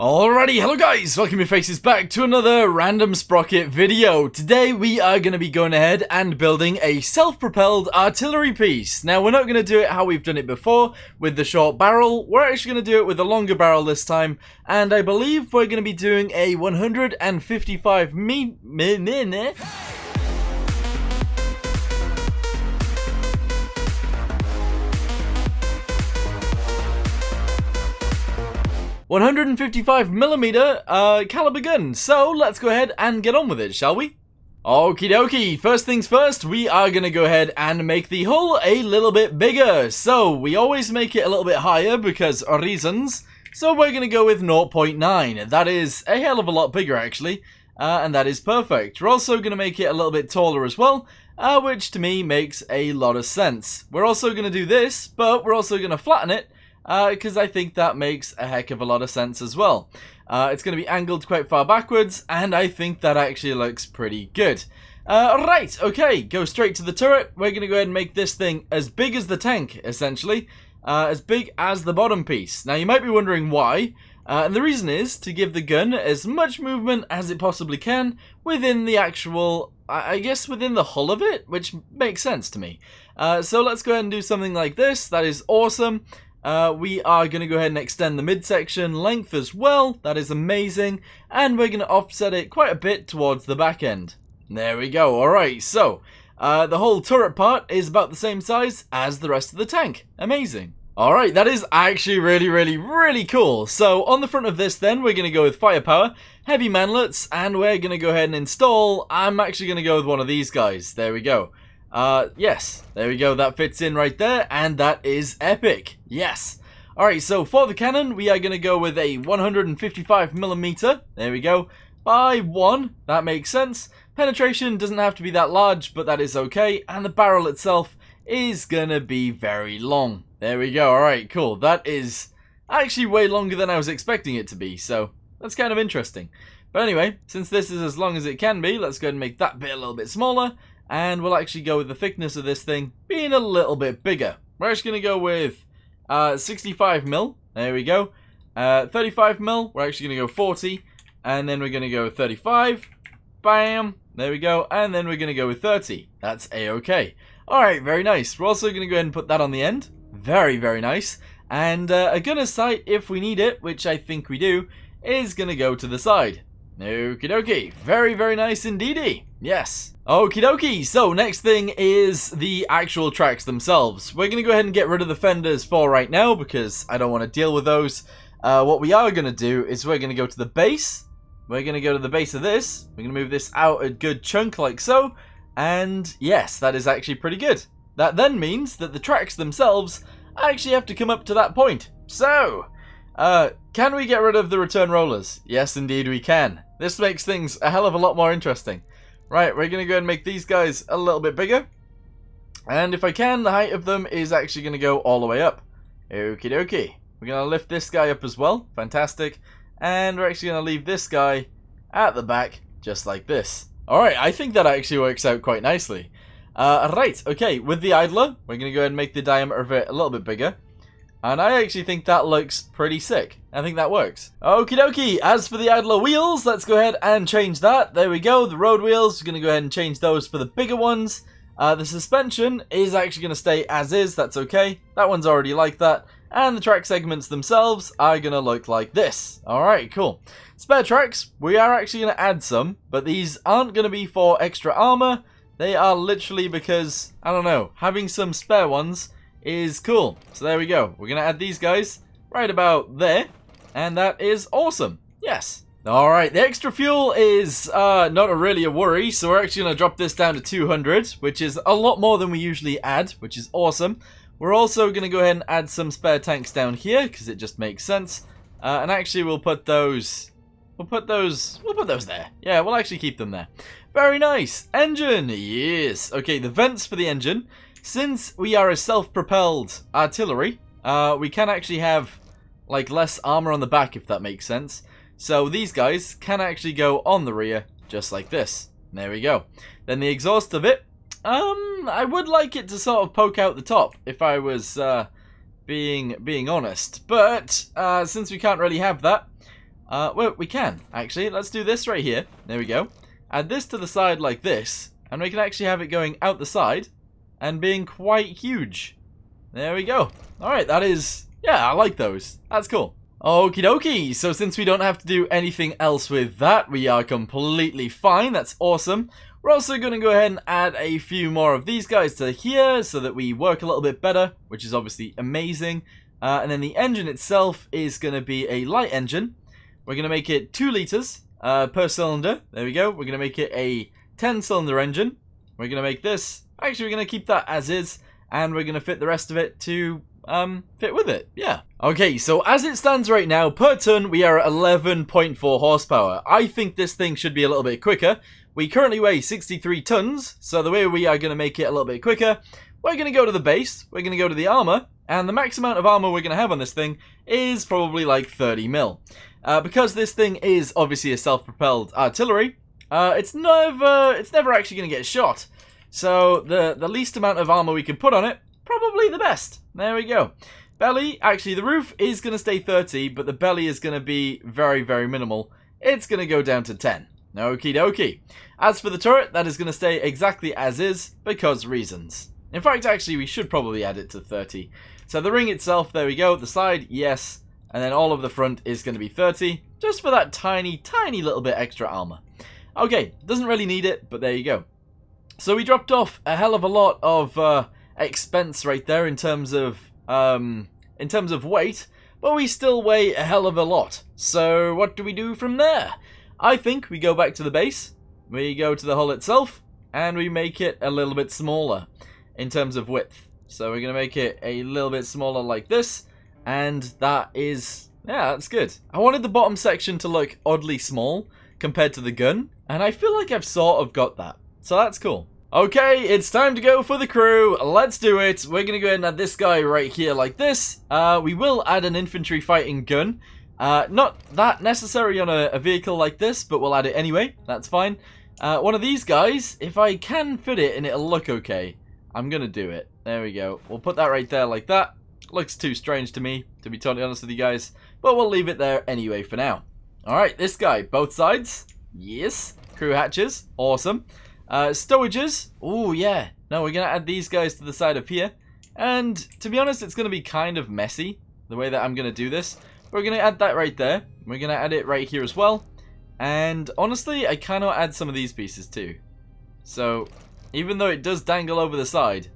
Alrighty, hello guys, welcome your faces back to another random Sprocket video. Today we are going to be going ahead and building a self-propelled artillery piece. Now we're not going to do it how we've done it before with the short barrel. We're actually going to do it with a longer barrel this time, and I believe we're going to be doing a 155 155mm caliber gun. So let's go ahead and get on with it, shall we? Okie dokie, first things first, we are going to go ahead and make the hull a little bit bigger. So we always make it a little bit higher because of reasons. So we're going to go with 0.9. That is a hell of a lot bigger actually. And that is perfect. We're also going to make it a little bit taller as well, which to me makes a lot of sense. We're also going to do this, but we're also going to flatten it, because I think that makes a heck of a lot of sense as well. It's going to be angled quite far backwards, and I think that actually looks pretty good. Right, okay, go straight to the turret. We're going to go ahead and make this thing as big as the tank, essentially. As big as the bottom piece. Now, you might be wondering why. And the reason is to give the gun as much movement as it possibly can within the actual, I guess within the hull of it, which makes sense to me. So let's go ahead and do something like this. That is awesome. We are going to go ahead and extend the midsection length as well. That is amazing. And we're going to offset it quite a bit towards the back end. There we go. Alright, so the whole turret part is about the same size as the rest of the tank. Amazing. Alright, that is actually really cool. So on the front of this then, we're going to go with firepower, heavy manlets, and we're going to go ahead and install, I'm actually going to go with one of these guys. There we go. Yes, there we go, that fits in right there, and that is epic, yes. Alright, so for the cannon, we are going to go with a 155mm, there we go, by 1, that makes sense. Penetration doesn't have to be that large, but that is okay, and the barrel itself is going to be very long. There we go, alright, cool, that is actually way longer than I was expecting it to be, so that's kind of interesting. But anyway, since this is as long as it can be, let's go ahead and make that bit a little bit smaller. And we'll actually go with the thickness of this thing being a little bit bigger. We're actually going to go with 65mm. There we go. 35mm. We're actually going to go 40. And then we're going to go 35. Bam. There we go. And then we're going to go with 30. That's a-okay. Alright, very nice. We're also going to go ahead and put that on the end. Very nice. And a gunner's sight, if we need it, which I think we do, is going to go to the side. Okie dokie. Very nice indeedy. Yes. Okie dokie. So next thing is the actual tracks themselves. We're going to go ahead and get rid of the fenders for right now because I don't want to deal with those. What we are going to do is we're going to go to the base. We're going to go to the base of this. We're going to move this out a good chunk like so. And yes, that is actually pretty good. That then means that the tracks themselves actually have to come up to that point. So, can we get rid of the return rollers? Yes, indeed we can. This makes things a hell of a lot more interesting. Right, we're going to go and make these guys a little bit bigger. And if I can, the height of them is actually going to go all the way up. Okie dokie. We're going to lift this guy up as well. Fantastic. And we're actually going to leave this guy at the back, just like this. Alright, I think that actually works out quite nicely. Right, okay, with the idler, we're going to go ahead and make the diameter of it a little bit bigger. And I actually think that looks pretty sick. I think that works. Okie dokie, as for the idler wheels, let's go ahead and change that. There we go, the road wheels, we're going to go ahead and change those for the bigger ones. The suspension is actually going to stay as is, that's okay. That one's already like that. And the track segments themselves are going to look like this. Alright, cool. Spare tracks, we are actually going to add some, but these aren't going to be for extra armor. They are literally because, I don't know, having some spare ones is cool. So there we go. We're going to add these guys right about there. And that is awesome. Yes. Alright, the extra fuel is not really a worry. So we're actually going to drop this down to 200, which is a lot more than we usually add, which is awesome. We're also going to go ahead and add some spare tanks down here because it just makes sense. And actually we'll put those there. Yeah, we'll actually keep them there. Very nice. Engine. Yes. Okay, the vents for the engine. Since we are a self-propelled artillery, we can actually have like less armor on the back, if that makes sense. So these guys can actually go on the rear, just like this. There we go. Then the exhaust of it, I would like it to sort of poke out the top, if I was being honest. But since we can't really have that, Well, we can, actually. Let's do this right here. There we go. Add this to the side like this, and we can actually have it going out the side and being quite huge. There we go. Alright, that is... yeah, I like those. That's cool. Okie dokie. So since we don't have to do anything else with that, we are completely fine. That's awesome. We're also going to go ahead and add a few more of these guys to here so that we work a little bit better, which is obviously amazing. And then the engine itself is going to be a light engine. We're going to make it 2 liters per cylinder. There we go. We're going to make it a 10-cylinder engine. We're going to make this... actually, we're going to keep that as is. And we're going to fit the rest of it to fit with it. Yeah. Okay, so as it stands right now, per ton, we are at 11.4 horsepower. I think this thing should be a little bit quicker. We currently weigh 63 tons, so the way we are going to make it a little bit quicker, we're going to go to the base, we're going to go to the armor, and the max amount of armor we're going to have on this thing is probably like 30 mil. Because this thing is obviously a self-propelled artillery, it's never actually going to get shot. So the least amount of armor we can put on it, probably the best. There we go. Belly, actually the roof is going to stay 30, but the belly is going to be very, very minimal. It's going to go down to 10. Okie dokie. As for the turret, that is going to stay exactly as is, because reasons. In fact, actually, we should probably add it to 30. So the ring itself, there we go. The side, yes. And then all of the front is going to be 30, just for that tiny, tiny little bit extra armor. Okay, doesn't really need it, but there you go. So we dropped off a hell of a lot of expense right there in terms of weight, but we still weigh a hell of a lot. So what do we do from there? I think we go back to the base, we go to the hull itself, and we make it a little bit smaller in terms of width. So we're going to make it a little bit smaller like this, and that is, yeah, that's good. I wanted the bottom section to look oddly small compared to the gun, and I feel like I've sort of got that. So that's cool. Okay, it's time to go for the crew. Let's do it. We're going to go ahead and add this guy right here like this. We will add an infantry fighting gun. Not that necessary on a vehicle like this, but we'll add it anyway. That's fine. One of these guys, if I can fit it and it'll look okay, I'm going to do it. There we go. We'll put that right there like that. Looks too strange to me, to be totally honest with you guys. But we'll leave it there anyway for now. Alright, this guy. Both sides. Yes. Crew hatches. Awesome. Stowages. Oh, yeah. No, we're going to add these guys to the side of here. And to be honest, it's going to be kind of messy, the way that I'm going to do this. We're going to add that right there. We're going to add it right here as well. And honestly, I kind of add some of these pieces too. So, even though it does dangle over the side,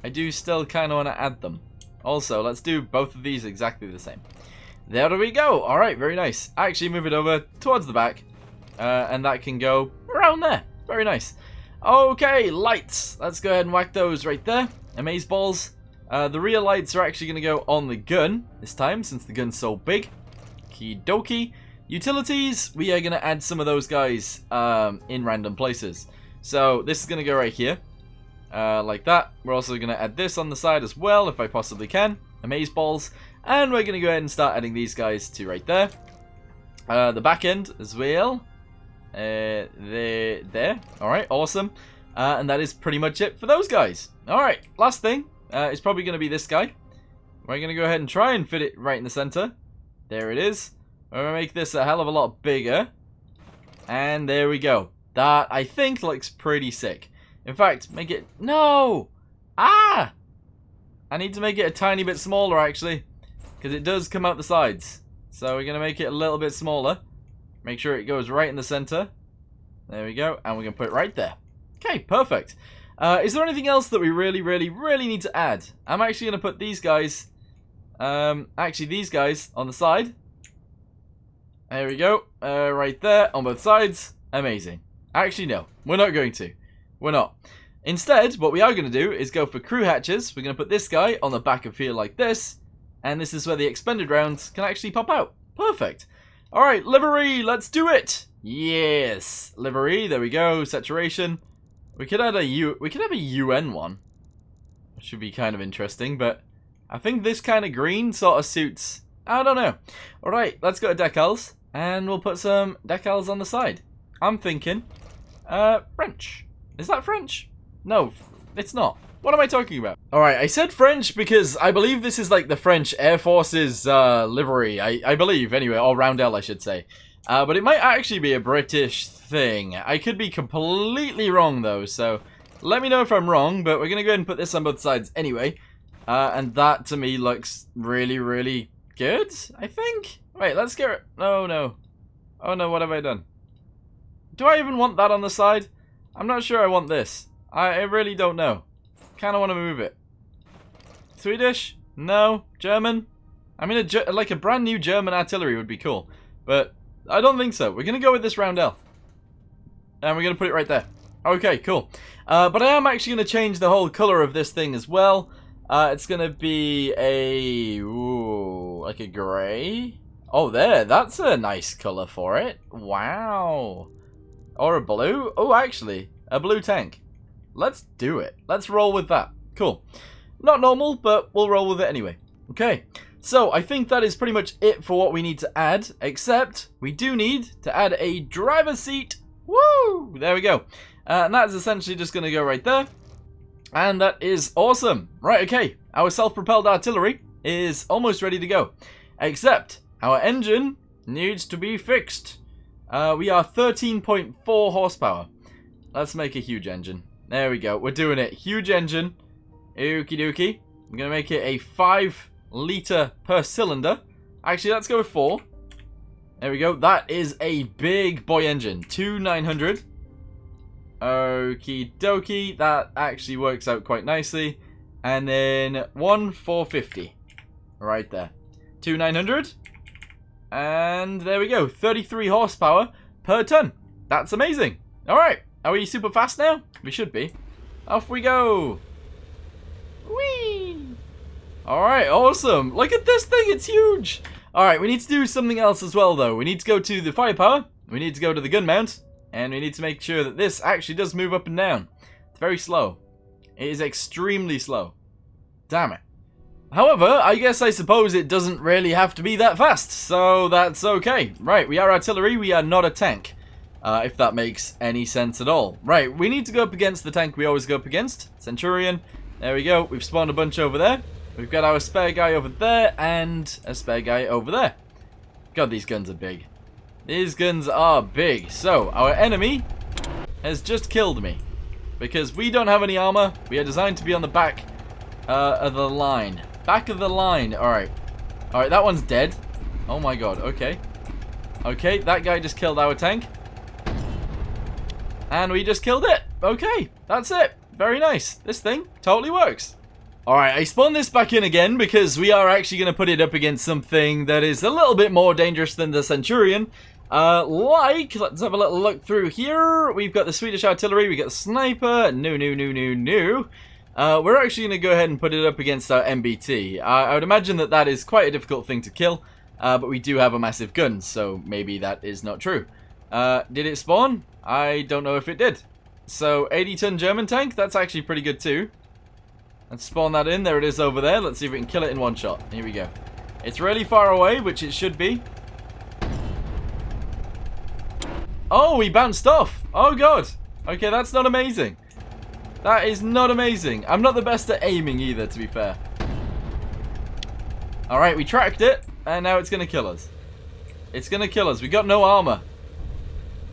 I do still kind of want to add them. Also, let's do both of these exactly the same. There we go. Alright, very nice. Actually, move it over towards the back. And that can go around there. Very nice. Okay, lights. Let's go ahead and whack those right there. Amaze balls. The rear lights are actually going to go on the gun this time, since the gun's so big. Okie dokie. Utilities, we are going to add some of those guys in random places. So this is going to go right here, like that. We're also going to add this on the side as well, if I possibly can. Amaze balls. And we're going to go ahead and start adding these guys to right there. The back end as well. There. Alright, awesome. And that is pretty much it for those guys. Alright, last thing. It's probably going to be this guy. We're going to go ahead and try and fit it right in the center. There it is. We're going to make this a hell of a lot bigger. And there we go. That, I think, looks pretty sick. In fact, make it... No! Ah! I need to make it a tiny bit smaller, actually. Because it does come out the sides. So we're going to make it a little bit smaller. Make sure it goes right in the center. There we go. And we're going to put it right there. Okay, perfect. Is there anything else that we really need to add? I'm actually going to put these guys, these guys on the side. There we go. Right there on both sides. Amazing. Actually, no. We're not going to. We're not. Instead, what we are going to do is go for crew hatches. We're going to put this guy on the back of here like this. And this is where the expended rounds can actually pop out. Perfect. Alright, livery. Let's do it. Yes. Livery. There we go. Saturation. We could add we could have a UN one. Which should be kind of interesting, but I think this kind of green sort of suits. I don't know. Alright, let's go to decals. And we'll put some decals on the side. I'm thinking French. Is that French? No, it's not. What am I talking about? Alright, I said French because I believe this is like the French Air Force's livery. I believe, anyway, or roundel, I should say. But it might actually be a British thing. I could be completely wrong, though, so let me know if I'm wrong, but we're going to go ahead and put this on both sides anyway. And that, to me, looks really, really good, I think. Wait, let's get it. Oh, no. Oh, no, what have I done? Do I even want that on the side? I'm not sure I want this. I really don't know. Kind of want to move it. Swedish? No. German? I mean, like a brand new German artillery would be cool. But I don't think so. We're going to go with this roundel. And we're going to put it right there. Okay, cool. But I am actually going to change the whole color of this thing as well. It's going to be a... Ooh, like a gray. Oh, there. That's a nice color for it. Wow. Or a blue. Oh, actually, a blue tank. Let's do it. Let's roll with that. Cool. Not normal, but we'll roll with it anyway. Okay. So, I think that is pretty much it for what we need to add, except we do need to add a driver's seat. Woo! There we go. And that is essentially just going to go right there. And that is awesome. Right, okay. Our self-propelled artillery is almost ready to go. Except, our engine needs to be fixed. We are 13.4 horsepower. Let's make a huge engine. There we go. We're doing it. Huge engine. Okie dokie. I'm going to make it a 5 litre per cylinder. Actually, let's go with 4. There we go. That is a big boy engine. 2,900. Okie dokie. That actually works out quite nicely. And then 1,450. Right there. 2,900. And there we go. 33 horsepower per ton. That's amazing. Alright. Are we super fast now? We should be. Off we go. Whee! Alright, awesome. Look at this thing, it's huge. Alright, we need to do something else as well, though. We need to go to the firepower. We need to go to the gun mount. And we need to make sure that this actually does move up and down. It's very slow. It is extremely slow. Damn it. However, I suppose it doesn't really have to be that fast. So that's okay. Right, we are artillery. We are not a tank. If that makes any sense at all. Right, we need to go up against the tank we always go up against. Centurion. There we go. We've spawned a bunch over there. We've got our spare guy over there and a spare guy over there. God, these guns are big. These guns are big. So, our enemy has just killed me. Because we don't have any armor. We are designed to be on the back of the line. Back of the line. Alright. Alright, that one's dead. Oh my god. Okay. Okay, that guy just killed our tank. And we just killed it. Okay, that's it. Very nice. This thing totally works. Alright, I spawned this back in again because we are actually going to put it up against something that is a little bit more dangerous than the Centurion. Let's have a little look through here. We've got the Swedish artillery, we got the sniper. No. We're actually going to go ahead and put it up against our MBT. I would imagine that that is quite a difficult thing to kill. But we do have a massive gun, so maybe that is not true. Did it spawn? I don't know if it did. So, 80-ton German tank, that's actually pretty good too. Let's spawn that in. There it is over there. Let's see if we can kill it in one shot. Here we go. It's really far away, which it should be. Oh, he bounced off. Oh, God. Okay, that's not amazing. That is not amazing. I'm not the best at aiming either, to be fair. Alright, we tracked it, and now it's going to kill us. It's going to kill us. We got no armor.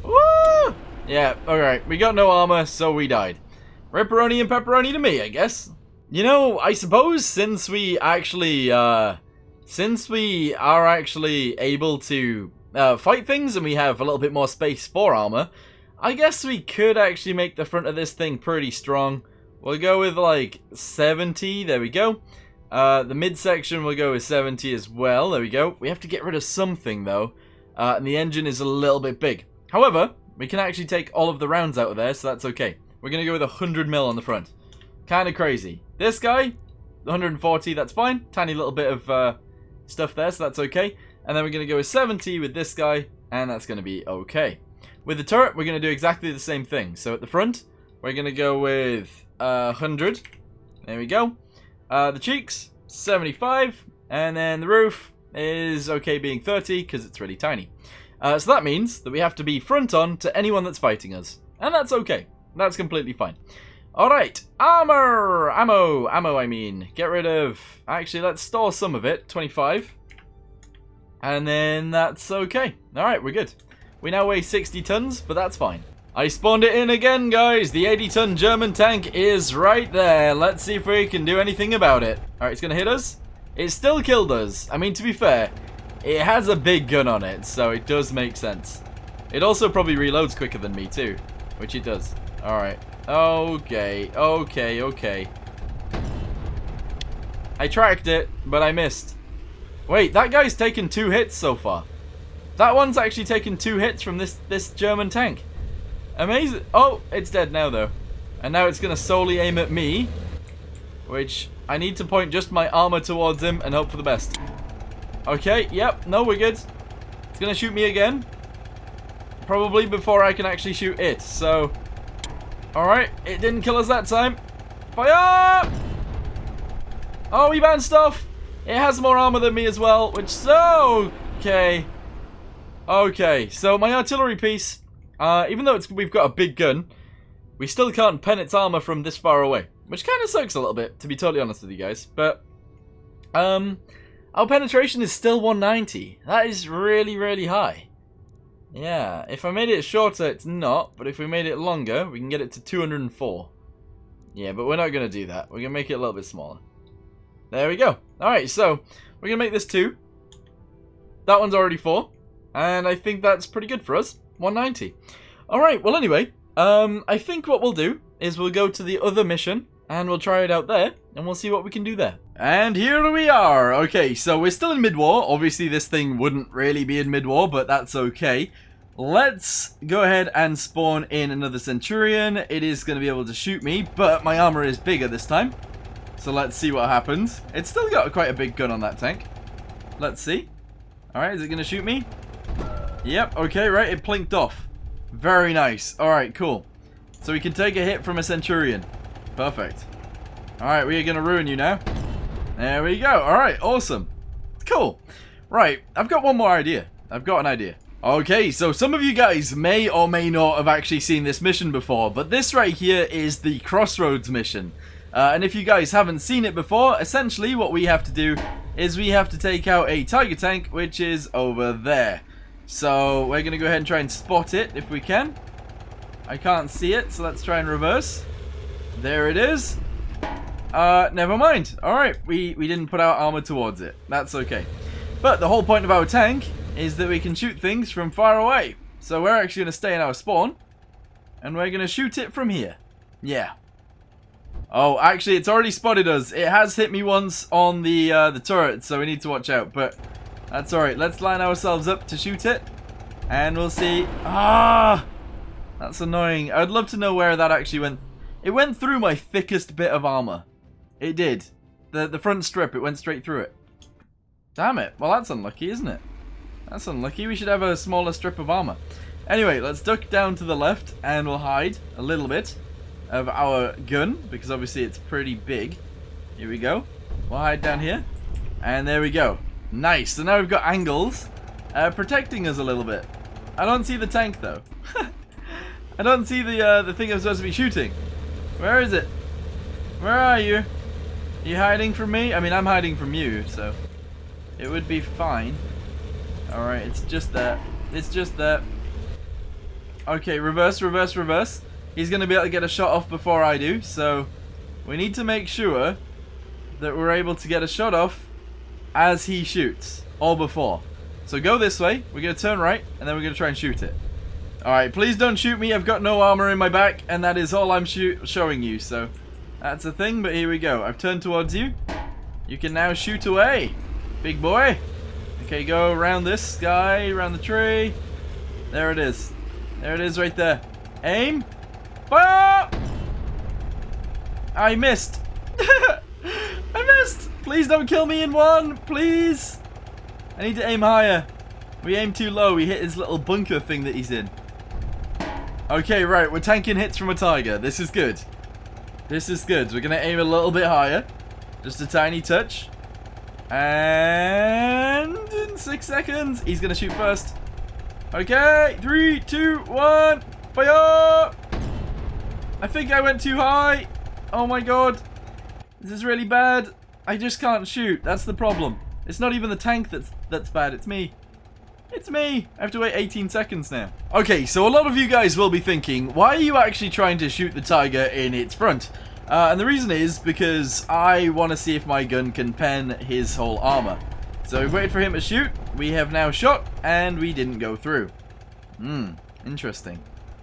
Woo! Yeah, alright. We got no armor, so we died. Ripperoni and pepperoni to me, I guess. You know, I suppose since we are actually able to fight things and we have a little bit more space for armor, I guess we could actually make the front of this thing pretty strong. We'll go with like 70. There we go. The midsection will go with 70 as well. There we go. We have to get rid of something though. And the engine is a little bit big. However, we can actually take all of the rounds out of there, so that's okay. We're going to go with 100 mil on the front. Kind of crazy. This guy, 140, that's fine. Tiny little bit of stuff there, so that's okay. And then we're going to go with 70 with this guy, and that's going to be okay. With the turret, we're going to do exactly the same thing. So at the front, we're going to go with 100. There we go. The cheeks, 75. And then the roof is okay being 30 because it's really tiny. So that means that we have to be front on to anyone that's fighting us. And that's okay. That's completely fine. Alright, armor! Ammo, I mean. Get rid of... Actually, let's store some of it. 25. And then that's okay. Alright, we're good. We now weigh 60 tons, but that's fine. I spawned it in again, guys. The 80-ton German tank is right there. Let's see if we can do anything about it. Alright, it's going to hit us. It still killed us. I mean, to be fair, it has a big gun on it, so it does make sense. It also probably reloads quicker than me, too. Which it does. Alright. Okay. I tracked it, but I missed. Wait, that guy's taken 2 hits so far. That one's actually taken 2 hits from this German tank. Amazing. Oh, it's dead now, though. And now it's going to solely aim at me. Which, I need to point just my armor towards him and hope for the best. Okay, yep. No, we're good. It's going to shoot me again. Probably before I can actually shoot it, so... Alright, it didn't kill us that time. Fire! Oh, he bounced off. It has more armor than me as well, which is okay. Okay, so my artillery piece, even though we've got a big gun, we still can't pen its armor from this far away, which kind of sucks a little bit, to be totally honest with you guys. But our penetration is still 190. That is really, really high. Yeah, if I made it shorter, it's not. But if we made it longer, we can get it to 204. Yeah, but we're not going to do that. We're going to make it a little bit smaller. There we go. Alright, so we're going to make this 2. That one's already 4. And I think that's pretty good for us. 190. Alright, well anyway, I think what we'll do is we'll go to the other mission. And we'll try it out there. And we'll see what we can do there. And here we are. Okay, so we're still in mid-war. Obviously, this thing wouldn't really be in mid-war, but that's okay. Let's go ahead and spawn in another Centurion. It is going to be able to shoot me, but my armor is bigger this time. So let's see what happens. It's still got quite a big gun on that tank. Let's see. Alright, is it going to shoot me? Yep, okay, right. It plinked off. Very nice. Alright, cool. So we can take a hit from a Centurion. Perfect. Alright, we are going to ruin you now. There we go. Alright, awesome. Cool. Right, I've got one more idea. I've got an idea. Okay, so some of you guys may or may not have actually seen this mission before, but this right here is the Crossroads mission. And if you guys haven't seen it before, essentially what we have to do is we have to take out a Tiger tank, which is over there. So we're going to go ahead and try and spot it if we can. I can't see it, so let's try and reverse. There it is. Never mind. Alright, we didn't put our armor towards it. That's okay. But the whole point of our tank is that we can shoot things from far away. So we're actually going to stay in our spawn. And we're going to shoot it from here. Yeah. Oh, actually, it's already spotted us. It has hit me once on the turret, so we need to watch out. But that's alright. Let's line ourselves up to shoot it. And we'll see. Ah! That's annoying. I'd love to know where that actually went. It went through my thickest bit of armor. It did. The front strip, it went straight through it. Damn it. Well, that's unlucky, isn't it? That's unlucky. We should have a smaller strip of armor. Anyway, let's duck down to the left and we'll hide a little bit of our gun, because obviously it's pretty big. Here we go. We'll hide down here. And there we go. Nice. So now we've got angles protecting us a little bit. I don't see the tank, though. I don't see the thing I'm supposed to be shooting. Where is it? Where are you? Are you hiding from me? I mean, I'm hiding from you, so it would be fine. Alright, it's just there. It's just there. Okay, reverse, reverse, reverse. He's going to be able to get a shot off before I do, so we need to make sure that we're able to get a shot off as he shoots, or before. So go this way, we're going to turn right, and then we're going to try and shoot it. Alright, please don't shoot me, I've got no armor in my back, and that is all I'm showing you, so that's a thing, but here we go. I've turned towards you. You can now shoot away, big boy. Okay, go around this guy, around the tree. There it is. There it is right there. Aim. Fire! I missed. I missed. Please don't kill me in one, please. I need to aim higher. We aim too low. We hit his little bunker thing that he's in. Okay, right. We're tanking hits from a tiger. This is good. This is good. We're going to aim a little bit higher. Just a tiny touch. And in 6 seconds, he's going to shoot first. Okay, 3, 2, 1, fire! I think I went too high. Oh my god. This is really bad. I just can't shoot. That's the problem. It's not even the tank that's bad. It's me. It's me. I have to wait 18 seconds now. Okay, so a lot of you guys will be thinking, why are you actually trying to shoot the tiger in its front? And the reason is because I want to see if my gun can pen his whole armor. So we've waited for him to shoot. We have now shot, and we didn't go through. Interesting.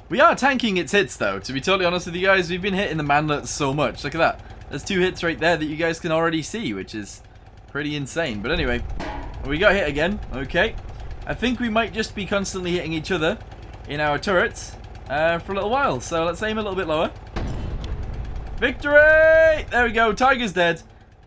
We are tanking its hits, though. To be totally honest with you guys, we've been hitting the manlets so much. Look at that. There's 2 hits right there that you guys can already see, which is pretty insane. But anyway, we got hit again. Okay. I think we might just be constantly hitting each other in our turrets for a little while. So let's aim a little bit lower. Victory! There we go. Tiger's dead.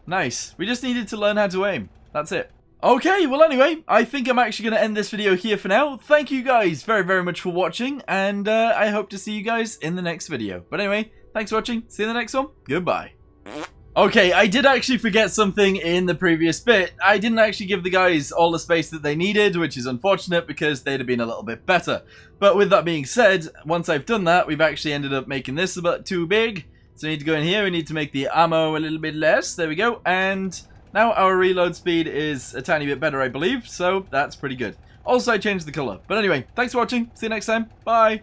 Nice. We just needed to learn how to aim. That's it. Okay, well anyway, I think I'm actually going to end this video here for now. Thank you guys very, very much for watching, and I hope to see you guys in the next video. But anyway, thanks for watching. See you in the next one. Goodbye. Okay, I did actually forget something in the previous bit. I didn't actually give the guys all the space that they needed, which is unfortunate because they'd have been a little bit better. But with that being said, once I've done that, we've actually ended up making this a bit too big. So we need to go in here, we need to make the ammo a little bit less. There we go, and now our reload speed is a tiny bit better, I believe, so that's pretty good. Also, I changed the color. But anyway, thanks for watching. See you next time. Bye.